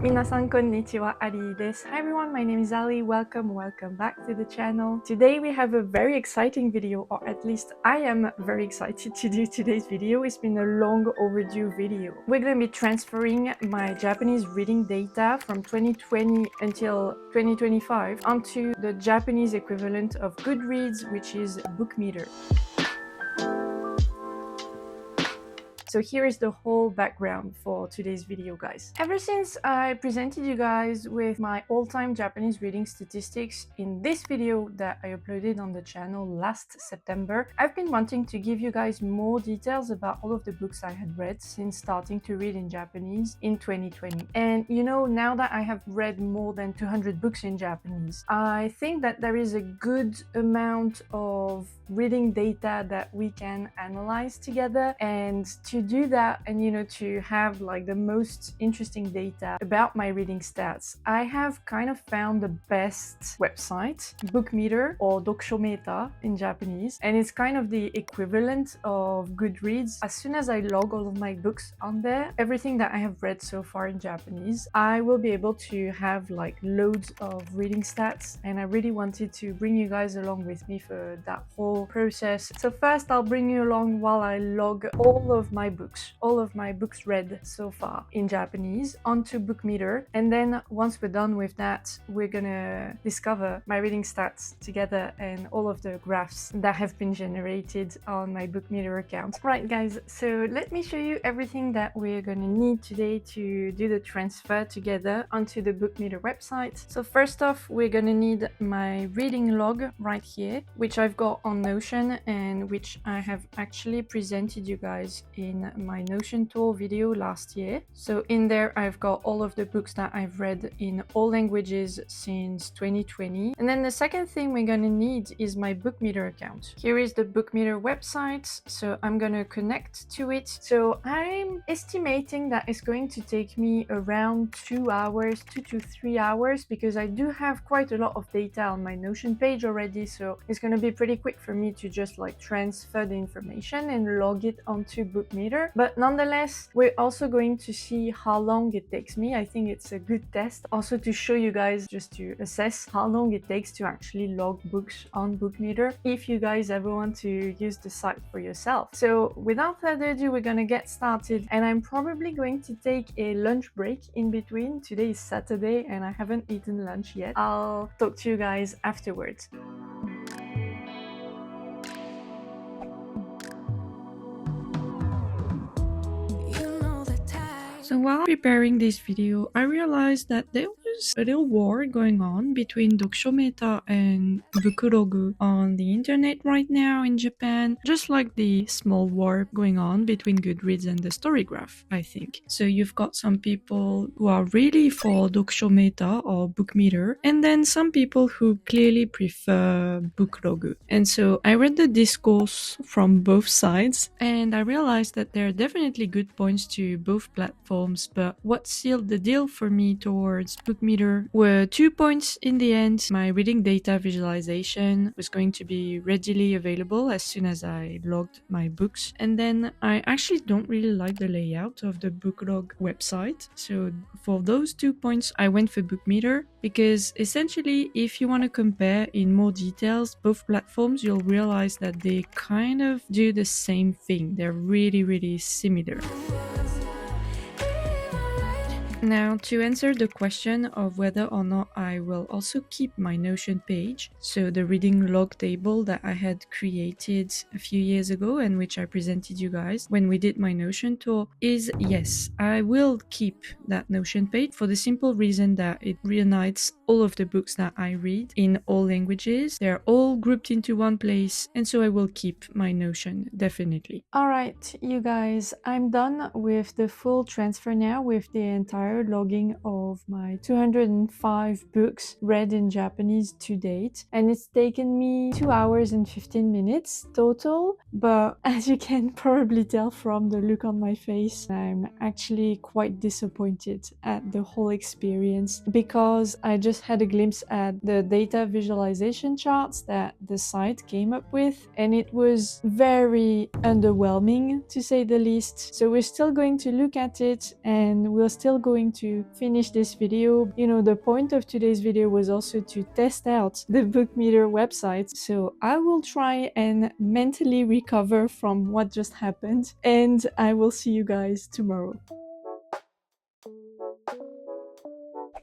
Minasan konnichiwa, Ali desu. Hi everyone, my name is Ali. Welcome back to the channel. Today we have a very exciting video, or at least I am very excited to do today's video. It's been a long overdue video. We're going to be transferring my Japanese reading data from 2020 until 2025 onto the Japanese equivalent of Goodreads, which is BookMeter. So here is the whole background for today's video, guys. Ever since I presented you guys with my all-time Japanese reading statistics in this video that I uploaded on the channel last September, I've been wanting to give you guys more details about all of the books I had read since starting to read in Japanese in 2020. And you know, now that I have read more than 200 books in Japanese, I think that there is a good amount of reading data that we can analyze together, and to do that and to have like the most interesting data about my reading stats, I have kind of found the best website, BookMeter, or BookMeter in Japanese, and it's kind of the equivalent of Goodreads. As soon as I log all of my books on there, everything that I have read so far in Japanese, I will be able to have like loads of reading stats, and I really wanted to bring you guys along with me for that whole process. So first I'll bring you along while I log all of my books read so far in Japanese onto BookMeter, and then once we're done with that, we're gonna discover my reading stats together and all of the graphs that have been generated on my BookMeter account. Right guys, so let me show you everything that we're gonna need today to do the transfer together onto the BookMeter website. So first off, we're gonna need my reading log right here, which I've got on Notion and which I have actually presented you guys in my Notion tour video last year. So in there I've got all of the books that I've read in all languages since 2020. And then the second thing we're gonna need is my BookMeter account. Here is the BookMeter website, so I'm gonna connect to it. So I'm estimating that it's going to take me around 2 hours, 2 to 3 hours, because I do have quite a lot of data on my Notion page already, so it's gonna be pretty quick for me to just like transfer the information and log it onto BookMeter. But nonetheless, we're also going to see how long it takes me. I think it's a good test also to show you guys, just to assess how long it takes to actually log books on BookMeter if you guys ever want to use the site for yourself. So without further ado, we're gonna get started, and I'm probably going to take a lunch break in between. Today is Saturday and I haven't eaten lunch yet. I'll talk to you guys afterwards. So while preparing this video, I realized that there was a little war going on between BookMeter and Booklog on the internet right now in Japan, just like the small war going on between Goodreads and the Storygraph, I think. So you've got some people who are really for BookMeter or BookMeter, and then some people who clearly prefer Booklog. And so I read the discourse from both sides, and I realized that there are definitely good points to both platforms, but what sealed the deal for me towards BookMeter were 2 points in the end. My reading data visualization was going to be readily available as soon as I logged my books, and then I actually don't really like the layout of the Booklog website. So for those 2 points, I went for BookMeter, because essentially if you want to compare in more details both platforms, you'll realize that they kind of do the same thing. They're really similar. Now, to answer the question of whether or not I will also keep my Notion page, so the reading log table that I had created a few years ago and which I presented you guys when we did my Notion tour, is yes, I will keep that Notion page for the simple reason that it reunites all of the books that I read in all languages. They're all grouped into one place, and so I will keep my Notion, definitely. Alright, you guys, I'm done with the full transfer now, with the entire logging of my 205 books read in Japanese to date, and it's taken me 2 hours and 15 minutes total. But as you can probably tell from the look on my face, I'm actually quite disappointed at the whole experience, because I just had a glimpse at the data visualization charts that the site came up with, and it was very underwhelming to say the least. So we're still going to look at it, and we're still going going to finish this video. You know, the point of today's video was also to test out the BookMeter website. So I will try and mentally recover from what just happened, and I will see you guys tomorrow.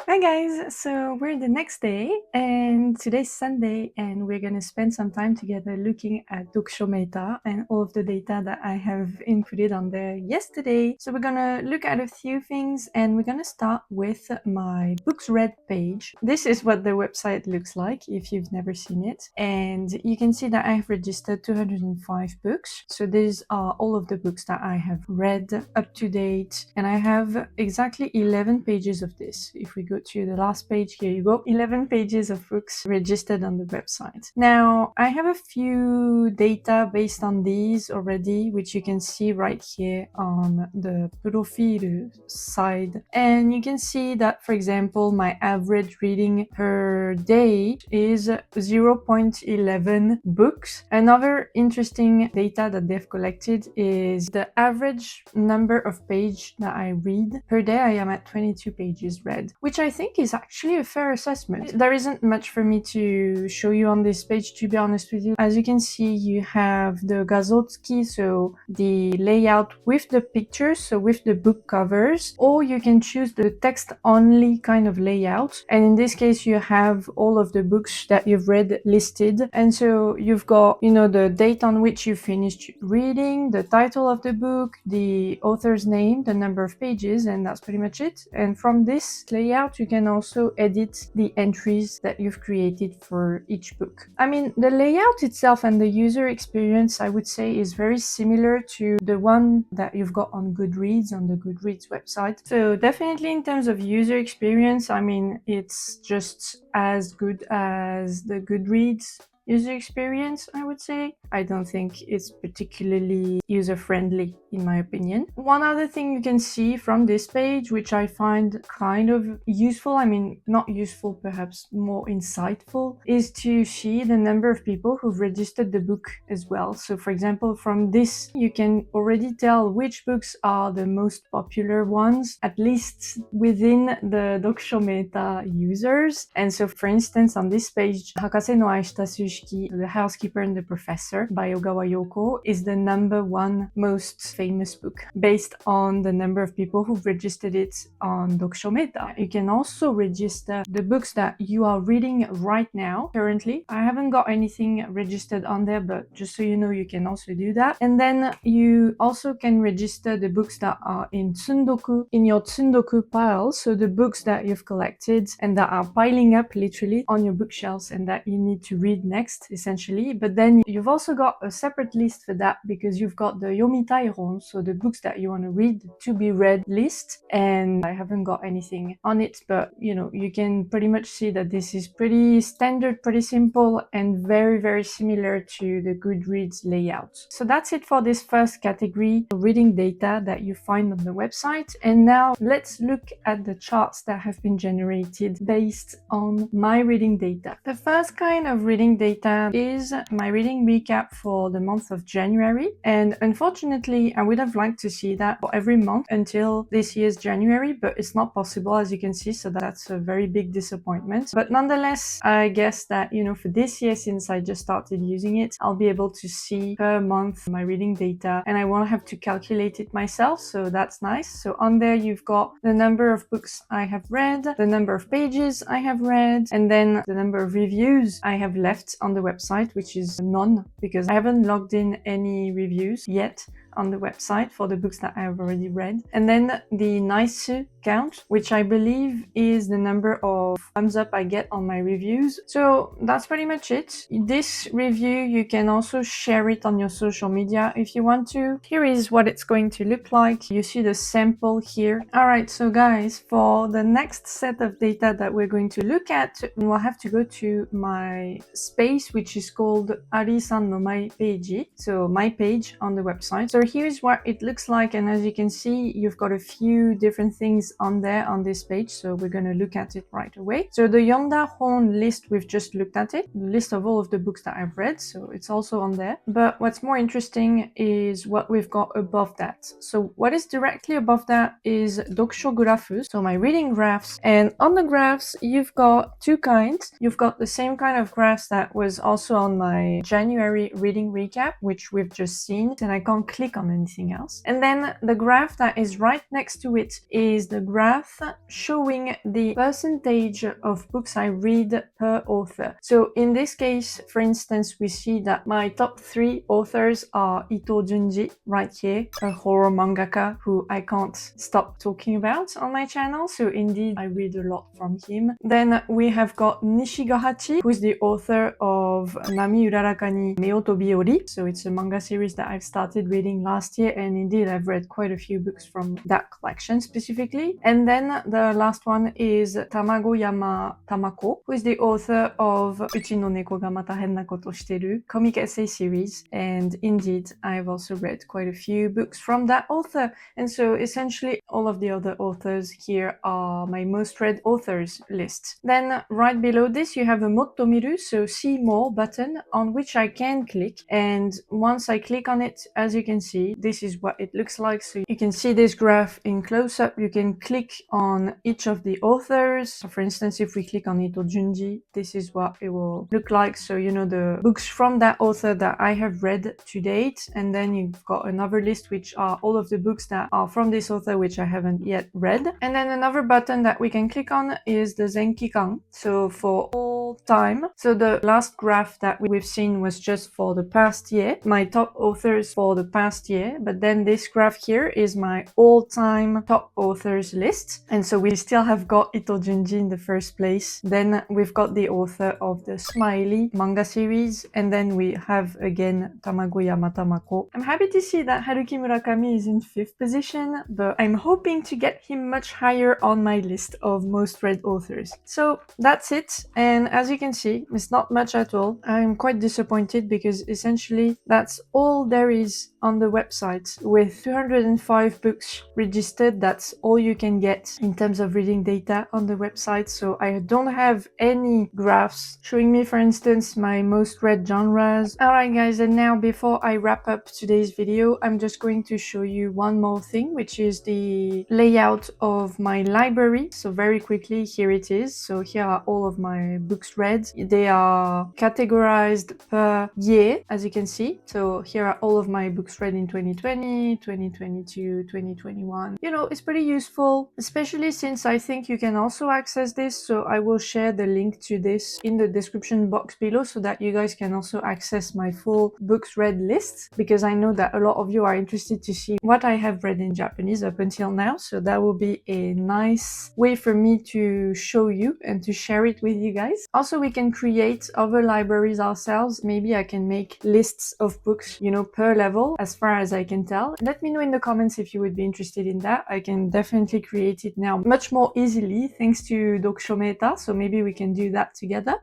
Hi guys, so we're the next day and today's Sunday and we're gonna spend some time together looking at BookMeter and all of the data that I have inputted on there yesterday. So we're gonna look at a few things and we're gonna start with my books read page. This is what the website looks like if you've never seen it, and you can see that I have registered 205 books. So these are all of the books that I have read up to date, and I have exactly 11 pages of this. If we go to the last page, here you go, 11 pages of books registered on the website. Now I have a few data based on these already, which you can see right here on the profile side, and you can see that, for example, my average reading per day is 0.11 books. Another interesting data that they've collected is the average number of pages that I read per day. I am at 22 pages read, which I think is actually a fair assessment. There isn't much for me to show you on this page, to be honest with you. As you can see, you have the gazotki, so the layout with the pictures, so with the book covers, or you can choose the text only kind of layout. And in this case, you have all of the books that you've read listed. And so you've got, you know, the date on which you finished reading, the title of the book, the author's name, the number of pages, and that's pretty much it. And from this layout, you can also edit the entries that you've created for each book. I mean, the layout itself and the user experience, I would say, is very similar to the one that you've got on Goodreads, on the Goodreads website. So definitely in terms of user experience, I mean, it's just as good as the Goodreads user experience, I would say. I don't think it's particularly user-friendly, in my opinion. One other thing you can see from this page, which I find kind of useful, I mean, not useful, perhaps more insightful, is to see the number of people who've registered the book as well. So for example, from this, you can already tell which books are the most popular ones, at least within the BookMeter users. And so for instance, on this page, Hakase no Aishita Sushiki, The Housekeeper and the Professor by Ogawa Yoko, is the #1 most famous book based on the number of people who've registered it on BookMeter. You can also register the books that you are reading right now, currently. I haven't got anything registered on there, but just so you know, you can also do that. And then you also can register the books that are in tsundoku, in your tsundoku pile, so the books that you've collected and that are piling up literally on your bookshelves and that you need to read next, essentially. But then you've also got a separate list for that because you've got the yomitairon, so the books that you want to read to be read list, and I haven't got anything on it, but you know, you can pretty much see that this is pretty standard, pretty simple, and very, very similar to the Goodreads layout. So that's it for this first category, reading data that you find on the website. And now let's look at the charts that have been generated based on my reading data. The first kind of reading data is my reading recap for the month of January, and unfortunately I would have liked to see that for every month until this year's January, but it's not possible, as you can see, so that's a very big disappointment. But nonetheless, I guess that, you know, for this year, since I just started using it, I'll be able to see per month my reading data and I won't have to calculate it myself, so that's nice. So on there you've got the number of books I have read, the number of pages I have read, and then the number of reviews I have left on the website, which is none because I haven't logged in any reviews yet on the website for the books that I have already read. And then the nice count, which I believe is the number of thumbs up I get on my reviews. So that's pretty much it. This review, you can also share it on your social media if you want to. Here is what it's going to look like. You see the sample here. All right, so guys, for the next set of data that we're going to look at, we'll have to go to my space, which is called Ari-san no My Page, so my page on the website. So here's what it looks like, and as you can see, you've got a few different things on there on this page, so we're going to look at it right away. So the Yonda Hon list, we've just looked at it, the list of all of the books that I've read, so it's also on there. But what's more interesting is what we've got above that. So what is directly above that is Dokusho Graph, so my reading graphs, and on the graphs you've got two kinds. You've got the same kind of graphs that was also on my January reading recap, which we've just seen, and I can't click on anything else. And then the graph that is right next to it is the graph showing the percentage of books I read per author. So in this case, for instance, we see that my top 3 authors are Ito Junji, right here, a horror mangaka who I can't stop talking about on my channel, so indeed I read a lot from him. Then we have got Nishigahachi, who is the author of Nami Uraraka ni Meotobi Ori, so it's a manga series that I've started reading last year, and indeed I've read quite a few books from that collection specifically. And then the last one is Tamagoyama Tamako, who is the author of Uchi no Neko ga Mata Henna Koto Shiteru comic essay series, and indeed I've also read quite a few books from that author. And so essentially all of the other authors here are my most read authors list. Then right below this you have a Motto Miru, so see more button, on which I can click, and once I click on it, as you can see, this is what it looks like. So you can see this graph in close-up. You can click on each of the authors. So for instance, if we click on Ito Junji, this is what it will look like. So you know the books from that author that I have read to date, and then you've got another list which are all of the books that are from this author which I haven't yet read. And then another button that we can click on is the Zenkikan, so for all time. So the last graph that we've seen was just for the past year, my top authors for the past year, but then this graph here is my all-time top authors list, and so we still have got Ito Junji in the first place. Then we've got the author of the Smiley manga series, and then we have again Tamagoyama Tamako. I'm happy to see that Haruki Murakami is in 5th position, but I'm hoping to get him much higher on my list of most read authors. So that's it, and as you can see, it's not much at all. I'm quite disappointed because essentially that's all there is on the website. With 205 books registered, that's all you can get in terms of reading data on the website. So I don't have any graphs showing me, for instance, my most read genres. Alright guys, and now before I wrap up today's video, I'm just going to show you one more thing, which is the layout of my library. So very quickly, here it is. So here are all of my books read. They are categorized per year, as you can see. So here are all of my books read in 2020, 2022, 2021. You know, it's pretty useful, especially since I think you can also access this. So I will share the link to this in the description box below so that you guys can also access my full books read list, because I know that a lot of you are interested to see what I have read in Japanese up until now. So that will be a nice way for me to show you and to share it with you guys. Also, we can create other libraries ourselves. Maybe I can make lists of books, you know, per level, as far as I can tell. Let me know in the comments if you would be interested in that. I can definitely create it now much more easily thanks to BookMeter, so maybe we can do that together.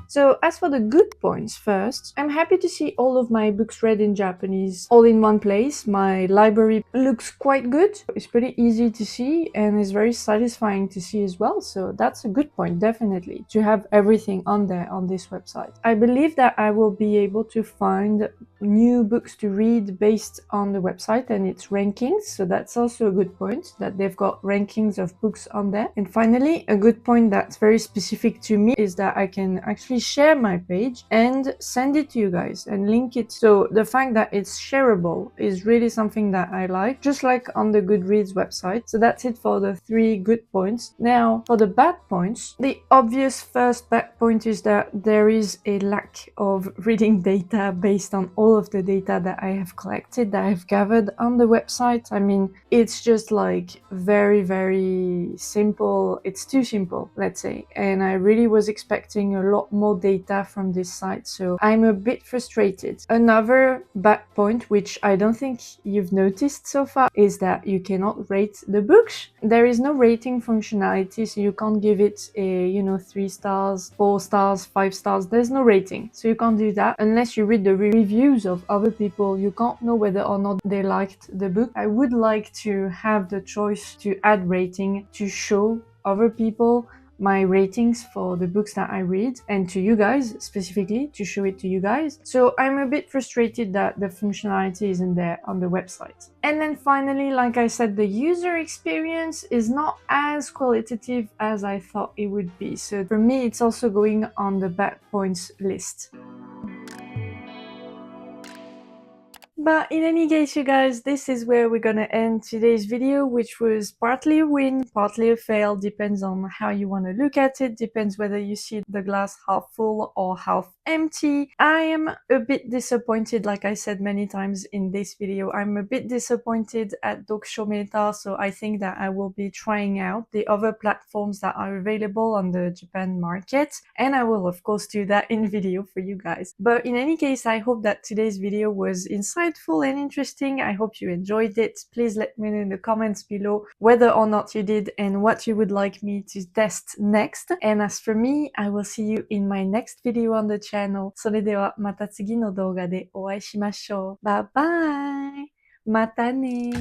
So as for the good points first, I'm happy to see all of my books read in Japanese all in one place. My library looks quite good. It's pretty easy to see and it's very satisfying to see as well. So that's a good point, definitely, to have everything on there on this website. I believe that I will be able to find new books to read based on the website and its rankings. So that's also a good point, that they've got rankings of books on there. And finally, a good point that's very specific to me is that I can actually share my page and send it to you guys and link it. So the fact that it's shareable is really something that I like, just like on the Goodreads website. So that's it for the 3 good points. Now for the bad points, the obvious first bad point is that there is a lack of reading data based on all of the data that I have collected, that I've gathered on the website. I mean, it's just like very, very simple. It's too simple, let's say. And I really was expecting a lot more more data from this site, so I'm a bit frustrated. Another bad point, which I don't think you've noticed so far, is that you cannot rate the books. There is no rating functionality, so you can't give it a 3 stars, 4 stars, 5 stars. There's no rating, so you can't do that unless you read the reviews of other people. You can't know whether or not they liked the book. I would like to have the choice to add rating to show other people my ratings for the books that I read, and to you guys specifically, to show it to you guys. So I'm a bit frustrated that the functionality isn't there on the website. And then finally, like I said, the user experience is not as qualitative as I thought it would be. So for me, it's also going on the bad points list. But in any case, you guys, this is where we're gonna end today's video, which was partly a win, partly a fail, depends on how you want to look at it, depends whether you see the glass half full or half empty. I am a bit disappointed, like I said many times in this video, I'm a bit disappointed at BookMeter, so I think that I will be trying out the other platforms that are available on the Japan market, and I will of course do that in video for you guys. But in any case, I hope that today's video was insightful and interesting. I hope you enjoyed it. Please let me know in the comments below whether or not you did and what you would like me to test next. And as for me, I will see you in my next video on the channel. それではまた次の動画でお会いしましょう。バイバイ。またね。